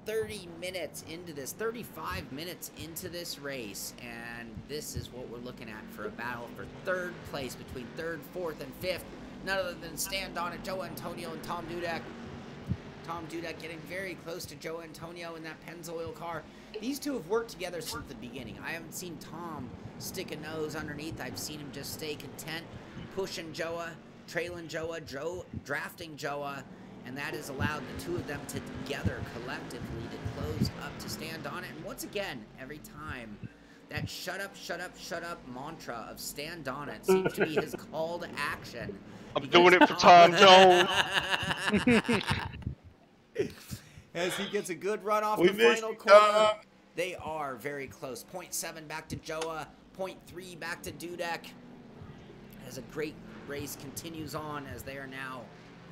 30 minutes into this, 35 minutes into this race, and this is what we're looking at for a battle for 3rd place between 3rd, 4th, and 5th. None other than stand on it, Joe Antonio and Tom Dudek. Tom Dudek getting very close to Joe Antonio in that Pennzoil car. These two have worked together since the beginning. I haven't seen Tom stick a nose underneath. I've seen him just stay content, pushing Joa, trailing Joa, drafting Joa, and that has allowed the two of them to together collectively to close up to stand on it. And once again, every time, that shut up, shut up, shut up mantra of stand on it seems to be his call to action. I'm doing it for Tom Jones. As he gets a good run off the final corner. They are very close. 0.7 back to Joa, 0.3 back to Dudek. As a great race continues on as they are now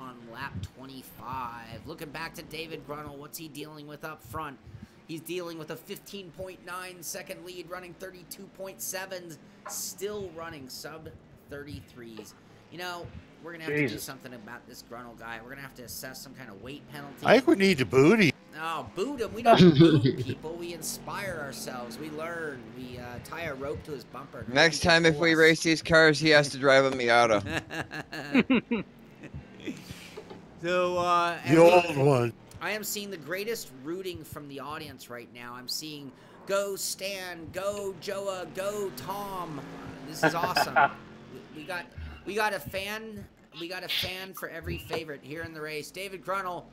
on lap 25. Looking back to David Grunnell, what's he dealing with up front? He's dealing with a 15.9 second lead, running 32.7s, still running sub 33s. You know, we're going to have to do something about this Grunnell guy. We're going to have to assess some kind of weight penalty. I think we need to boot him. No, boot him. We don't boot people. We inspire ourselves. We learn. We tie a rope to his bumper. Next time if we race these cars, he has to drive a Miata. So, the old one. I am seeing the greatest rooting from the audience right now. I'm seeing go Stan, go Joa, go Tom. This is awesome. we got a fan. We got a fan for every favorite here in the race. David Grunnell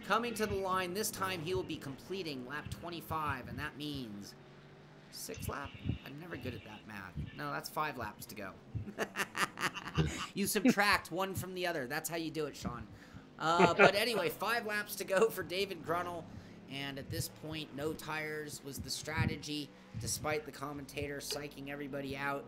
coming to the line. This time he will be completing lap 25, and that means 6 laps. I'm never good at that math. No, that's 5 laps to go. You subtract one from the other. That's how you do it, Shaun. But anyway, 5 laps to go for David Grunnell. And at this point, no tires was the strategy, despite the commentator psyching everybody out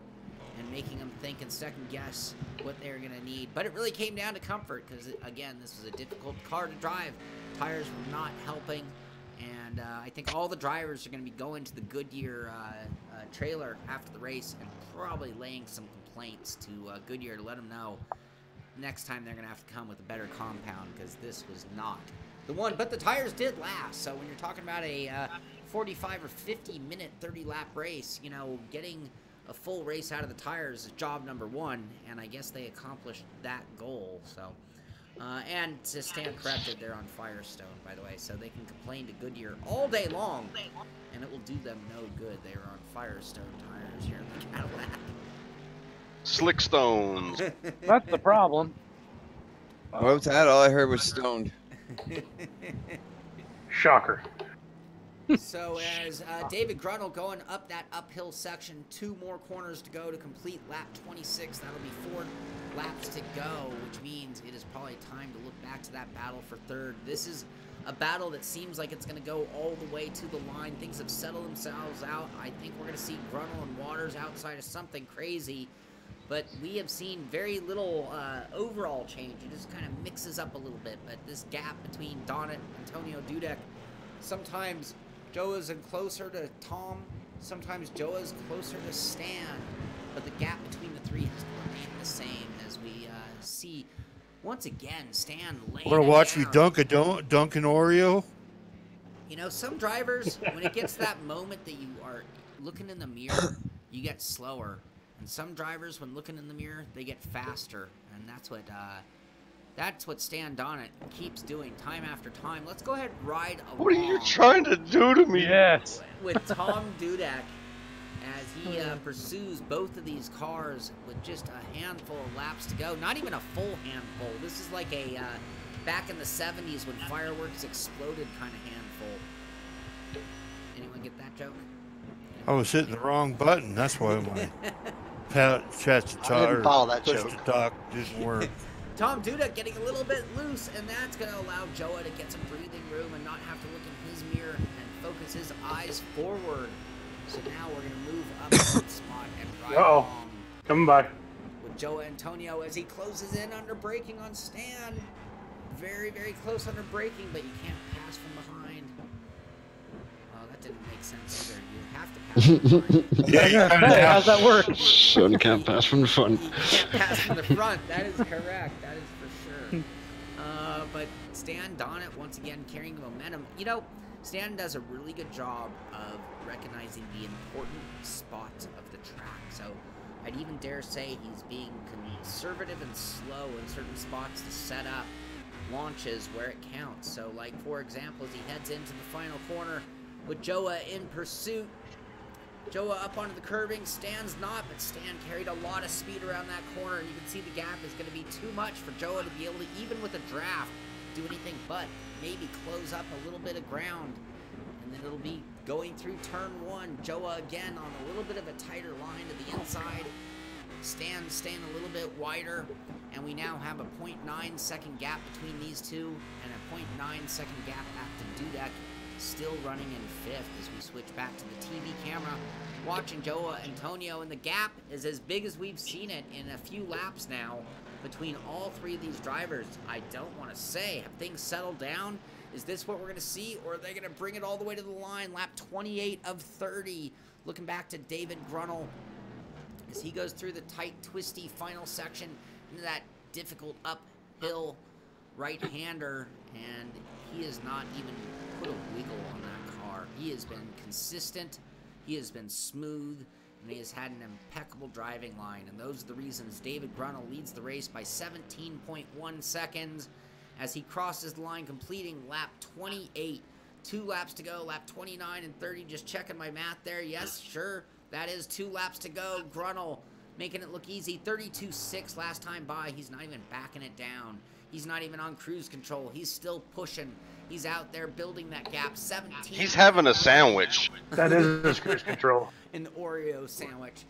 and making them think and second guess what they're going to need. But it really came down to comfort because, again, this was a difficult car to drive. Tires were not helping. And I think all the drivers are going to be going to the Goodyear trailer after the race and probably laying some complaints to Goodyear to let them know next time they're going to have to come with a better compound because this was not the one. But the tires did last. So when you're talking about a 45 or 50 minute 30 lap race, you know, getting a full race out of the tires is job number 1. And I guess they accomplished that goal. So, and to stand corrected, they're on Firestone, by the way. So they can complain to Goodyear all day long and it will do them no good. They are on Firestone tires here in the Cadillac. Slick stones. That's the problem. What was that? All I heard was stoned. Shocker. So as David Gruntle going up that uphill section, 2 more corners to go to complete lap 26. That'll be 4 laps to go, which means it is probably time to look back to that battle for third. This is a battle that seems like it's going to go all the way to the line. Things have settled themselves out. I think we're going to see Gruntle and Waters outside of something crazy, but we have seen very little overall change. It just kind of mixes up a little bit, but this gap between Donnet and Antonio Dudek, sometimes Joa's closer to Tom, sometimes Joa's closer to Stan, but the gap between the 3 has remained the same as we see once again Stan laying Want to watch me down. dunk an Oreo? You know, some drivers, when it gets to that moment that you are looking in the mirror, you get slower, and some drivers, when looking in the mirror, they get faster, and that's what Stan Donnet keeps doing time after time. Let's go ahead and ride along. What are you trying to do to me? Yes. With Tom Dudek as he pursues both of these cars with just a handful of laps to go. Not even a full handful. This is like a back in the 70s when fireworks exploded kind of handful. Anyone get that joke? I was hitting the wrong button. That's why my chat to I didn't follow that push joke. to talk didn't work. Tom Dudek getting a little bit loose, and that's going to allow Joa to get some breathing room and not have to look in his mirror and focus his eyes forward. So now we're going to move up to the spot and ride along Coming by. with Joa Antonio as he closes in under braking on Stan. Very, very close under braking, but you can't pass from behind. Oh, that didn't make sense either. You have to pass from behind. Hey, how's that work? Son can't pass from the front. You can't pass from the front. That is correct. That is for sure. But Stan Donnet, once again, carrying the momentum. You know, Stan does a really good job of recognizing the important spots of the track. So I'd even dare say he's being conservative and slow in certain spots to set up launches where it counts. So, like, for example, as he heads into the final corner with Joa in pursuit, Joa up onto the curbing, Stan's not, but Stan carried a lot of speed around that corner, and you can see the gap is going to be too much for Joa to be able to, even with a draft, do anything but maybe close up a little bit of ground. And then it'll be going through turn 1. Joa again on a little bit of a tighter line to the inside. Stan staying a little bit wider, and we now have a 0.9 second gap between these two, and a 0.9 second gap back to Dudek, still running in 5th as we switch back to the TV camera, watching Joa Antonio, and the gap is as big as we've seen it in a few laps now between all 3 of these drivers. I don't want to say, have things settled down? Is this what we're going to see, or are they going to bring it all the way to the line? Lap 28 of 30, looking back to David Gruntle as he goes through the tight, twisty final section into that difficult uphill right-hander, and he has not even put a wiggle on that car. He has been consistent, he has been smooth, and he has had an impeccable driving line, and those are the reasons David Gruntle leads the race by 17.1 seconds as he crosses the line, completing lap 28. 2 laps to go, lap 29 and 30, just checking my math there. Yes, sure. That is 2 laps to go. Gruntle making it look easy. 32.6 last time by. He's not even backing it down. He's not even on cruise control. He's still pushing. He's out there building that gap. 17. He's having a sandwich. That is his cruise control. An Oreo sandwich.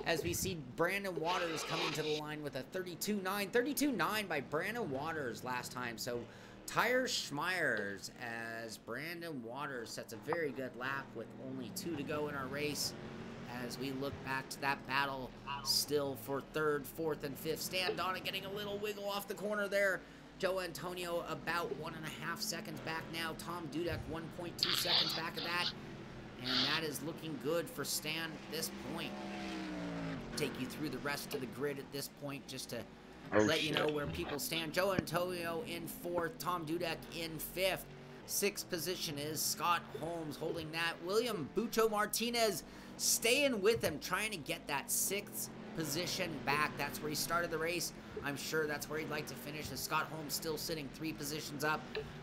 As we see Brandon Waters coming to the line with a 32.9. 32.9 by Brandon Waters last time. So tire Schmeyers as Brandon Waters sets a very good lap with only 2 to go in our race. As we look back to that battle still for 3rd, 4th, and 5th. Stan Donnet getting a little wiggle off the corner there. Joa Antonio about 1.5 seconds back now. Tom Dudek 1.2 seconds back of that. And that is looking good for Stan at this point. Take you through the rest of the grid at this point just to let you know where people stand. Joa Antonio in 4th, Tom Dudek in 5th. 6th position is Scott Holmes holding that. William Bucho Martinez staying with him, trying to get that 6th position back. That's where he started the race. I'm sure that's where he'd like to finish, as Scott Holmes still sitting 3 positions up.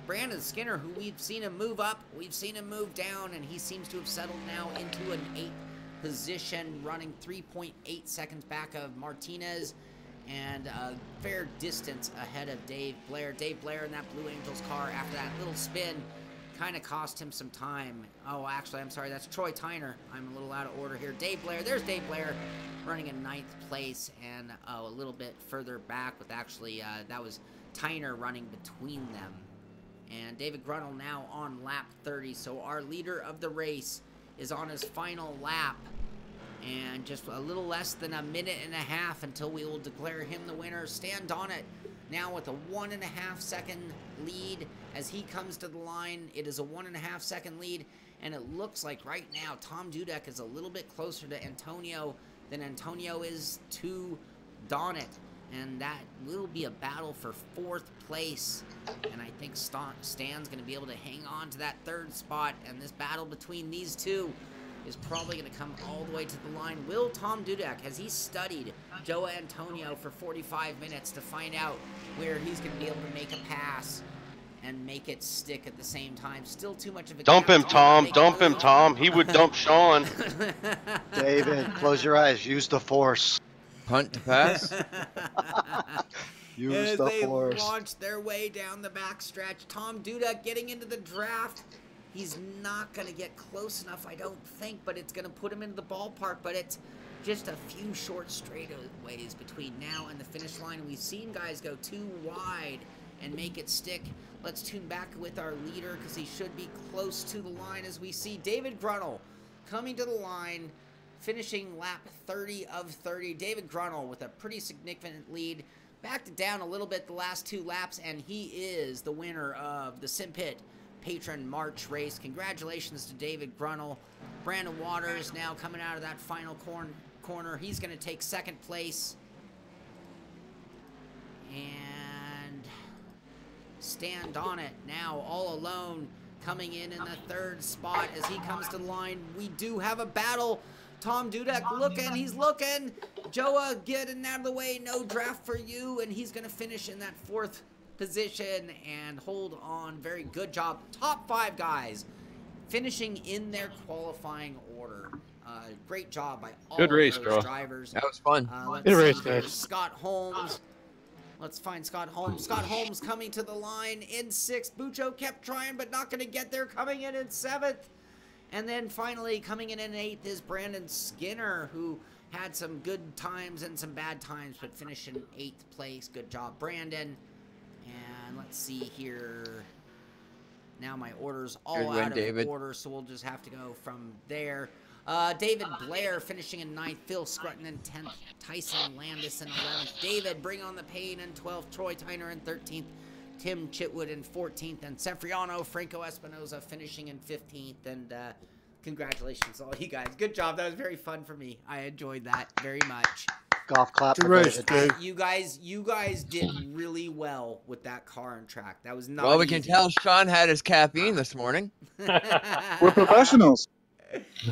Brandon Skinner, who we've seen him move up, we've seen him move down, and he seems to have settled now into an 8th position, running 3.8 seconds back of Martinez, and a fair distance ahead of Dave Blair. Dave Blair in that Blue Angels car after that little spin kind of cost him some time. Oh, actually, I'm sorry. That's Troy Tyner. I'm a little out of order here. Dave Blair. There's Dave Blair running in 9th place, and a little bit further back with actually, that was Tyner running between them. And David Gruntle now on lap 30. So our leader of the race is on his final lap. And just a little less than a minute and a half until we will declare him the winner. Stan Donnet now with a 1.5 second lead as he comes to the line. It is a 1.5 second lead, and it looks like right now Tom Dudek is a little bit closer to Antonio than Antonio is to Donnet, and that will be a battle for 4th place. And I think Stan's going to be able to hang on to that 3rd spot, and this battle between these two is probably going to come all the way to the line. Will Tom Dudek, has he studied Joe Antonio for 45 minutes to find out where he's going to be able to make a pass and make it stick at the same time? Still too much of a Dump gap. him, Tom. Dump him, Tom. He would dump Shaun. David, close your eyes. Use the force. Punt to pass. Use As the they force. launch their way down the backstretch, Tom Dudek getting into the draft. He's not going to get close enough, I don't think, but it's going to put him into the ballpark. But it's just a few short straightaways between now and the finish line. And we've seen guys go too wide and make it stick. Let's tune back with our leader because he should be close to the line as we see David Gruntle coming to the line, finishing lap 30 of 30. David Gruntle with a pretty significant lead. Backed down a little bit the last 2 laps, and he is the winner of the Simpit Patron March race. Congratulations to David Gruntle. Brandon Waters now coming out of that final corner. He's going to take 2nd place. And Stan Donnet now all alone coming in the 3rd spot as he comes to the line. We do have a battle. Tom Dudek looking, he's looking. Joa getting out of the way, no draft for you, and he's going to finish in that 4th position and hold on. Very good job. Top 5 guys finishing in their qualifying order. Great job by all Good race, of those bro. drivers. That was fun. Good race, Here. guys. Scott Holmes. Let's find Scott Holmes. Scott Holmes coming to the line in 6th. Bucho kept trying, but not going to get there. Coming in 7th. And then finally coming in 8th is Brandon Skinner, who had some good times and some bad times, but finished in 8th place. Good job, Brandon. And let's see here. Now my order's all out of order, so we'll just have to go from there. David Blair finishing in 9th. Phil Scrutton in 10th. Tyson Landis in 11th. David Bring on the Pain in 12th. Troy Tyner in 13th. Tim Chitwood in 14th. And Sefriano Franco Espinoza finishing in 15th. And congratulations to all you guys. Good job. That was very fun for me. I enjoyed that very much. Golf clap for race, David. Dave. You guys did really well with that car and track. That was not Well, we easy. can tell Shaun had his caffeine this morning. We're professionals.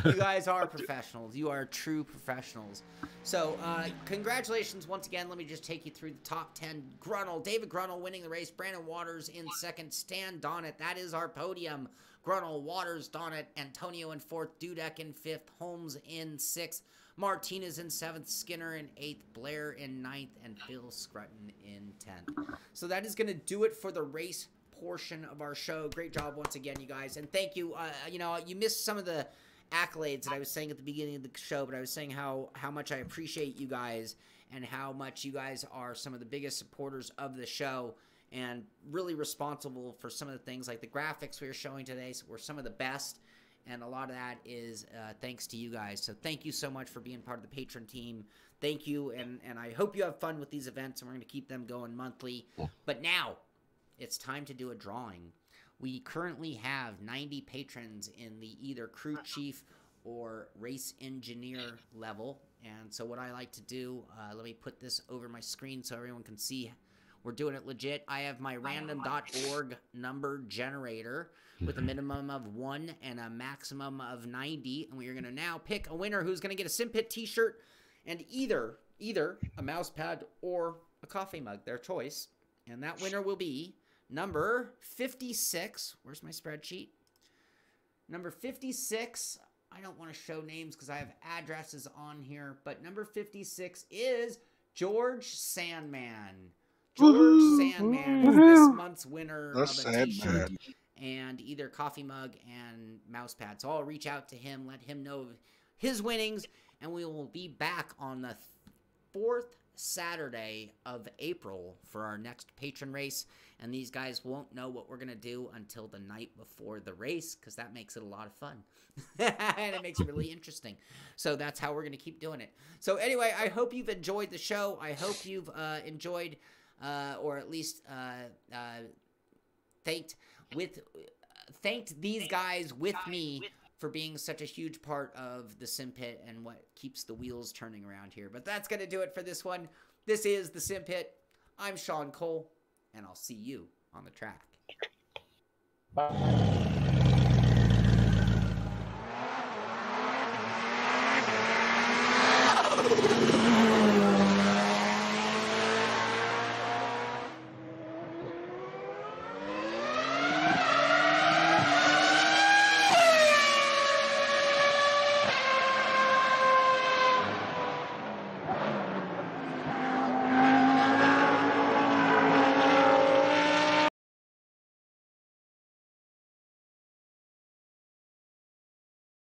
You guys are professionals. You are true professionals. So, congratulations once again. Let me just take you through the top 10. Gruntle, David Gruntle winning the race. Brandon Waters in 2nd. Stan Donnet, that is our podium. Gruntle, Waters, Donnet, Antonio in 4th. Dudek in 5th. Holmes in 6th. Martinez in 7th. Skinner in 8th. Blair in 9th. And Phil Scrutton in 10th. So that is going to do it for the race portion of our show. Great job once again, you guys. And thank you. You know, you missed some of the accolades that I was saying at the beginning of the show, but I was saying how much I appreciate you guys and how much you guys are some of the biggest supporters of the show and really responsible for some of the things like the graphics we were showing today were some of the best, and a lot of that is thanks to you guys. So thank you so much for being part of the patron team. Thank you, and I hope you have fun with these events, and we're going to keep them going monthly. But now it's time to do a drawing. We currently have 90 patrons in the either crew chief or race engineer level. And so what I like to do, let me put this over my screen so everyone can see we're doing it legit. I have my random.org number generator with a minimum of 1 and a maximum of 90. And we are going to now pick a winner who's going to get a Simpit T-shirt and either a mouse pad or a coffee mug, their choice. And that winner will be number 56. Where's my spreadsheet? Number 56. I don't want to show names because I have addresses on here. But number 56 is George Sandman. George Sandman is this month's winner of a T-shirt. and either coffee mug and mouse pad. So I'll reach out to him, let him know his winnings, and we will be back on the 4th Saturday of April for our next patron race. And these guys won't know what we're going to do until the night before the race, because that makes it a lot of fun. And it makes it really interesting. So that's how we're going to keep doing it. So anyway, I hope you've enjoyed the show. I hope you've enjoyed, or at least thanked these guys with me for being such a huge part of the Simpit and what keeps the wheels turning around here. But that's going to do it for this one. This is the Simpit. I'm Shaun Cole, and I'll see you on the track. Bye.